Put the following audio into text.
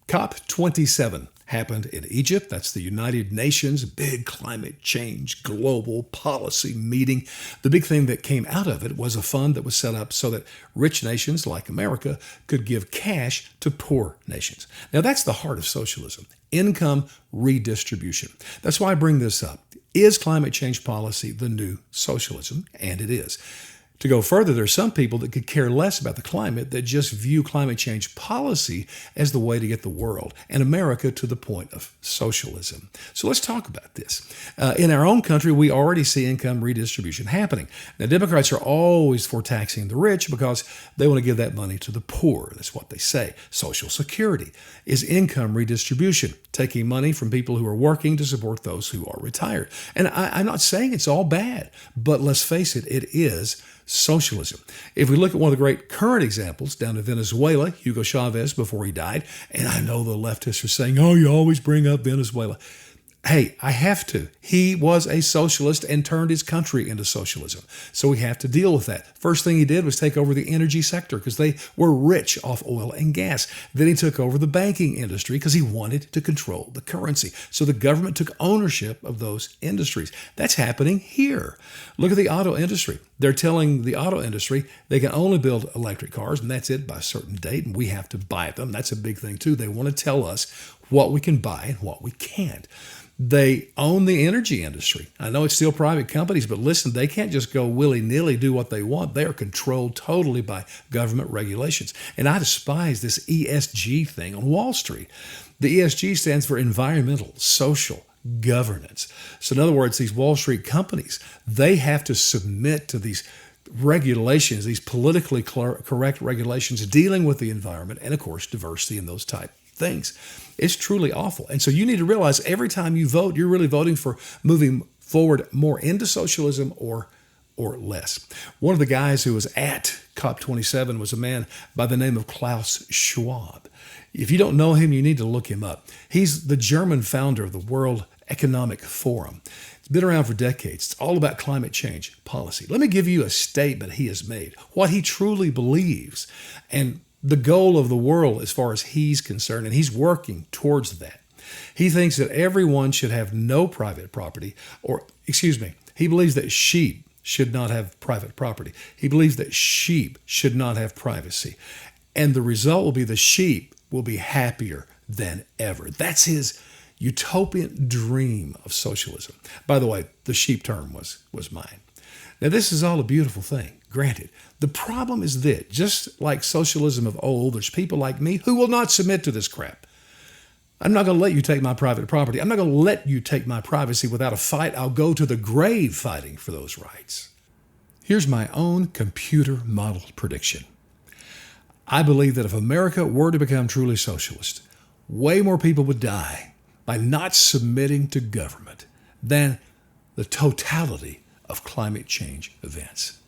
COP27 happened in Egypt. That's the United Nations big climate change global policy meeting. The big thing that came out of it was a fund that was set up so that rich nations like America could give cash to poor nations. Now, that's the heart of socialism, income redistribution. That's why I bring this up. Is climate change policy the new socialism? And it is. To go further, there are some people that could care less about the climate that just view climate change policy as the way to get the world and America to the point of socialism. So let's talk about this. In our own country, we already see income redistribution happening. Now, Democrats are always for taxing the rich because they want to give that money to the poor. That's what they say. Social Security is income redistribution, taking money from people who are working to support those who are retired. And I'm not saying it's all bad, but let's face it, it is socialism. If we look at one of the great current examples down in Venezuela, Hugo Chavez before he died, and I know the leftists are saying, oh, you always bring up Venezuela. Hey, I have to. He was a socialist and turned his country into socialism. So we have to deal with that. First thing he did was take over the energy sector because they were rich off oil and gas. Then he took over the banking industry because he wanted to control the currency. So the government took ownership of those industries. That's happening here. Look at the auto industry. They're telling the auto industry they can only build electric cars, and that's it by a certain date, and we have to buy them. That's a big thing, too. They want to tell us what we can buy and what we can't. They own the energy industry. I know it's still private companies, but listen, they can't just go willy-nilly do what they want. They are controlled totally by government regulations. And I despise this ESG thing on Wall Street. The ESG stands for environmental, social, governance. So in other words, these Wall Street companies, they have to submit to these regulations, these politically correct regulations dealing with the environment and, of course, diversity and those type things. It's truly awful. And so you need to realize every time you vote, you're really voting for moving forward more into socialism or less. One of the guys who was at COP27 was a man by the name of Klaus Schwab. If you don't know him, you need to look him up. He's the German founder of the World Economic Forum. It's been around for decades. It's all about climate change policy. Let me give you a statement he has made, what he truly believes, and the goal of the world as far as he's concerned, and he's working towards that. He thinks that everyone should have no private property, he believes that sheep should not have private property. He believes that sheep should not have privacy. And the result will be the sheep will be happier than ever. That's his utopian dream of socialism. By the way, the sheep term was mine. Now, this is all a beautiful thing, granted. The problem is this, just like socialism of old, there's people like me who will not submit to this crap. I'm not going to let you take my private property. I'm not going to let you take my privacy without a fight. I'll go to the grave fighting for those rights. Here's my own computer model prediction. I believe that if America were to become truly socialist, way more people would die by not submitting to government than the totality of climate change events.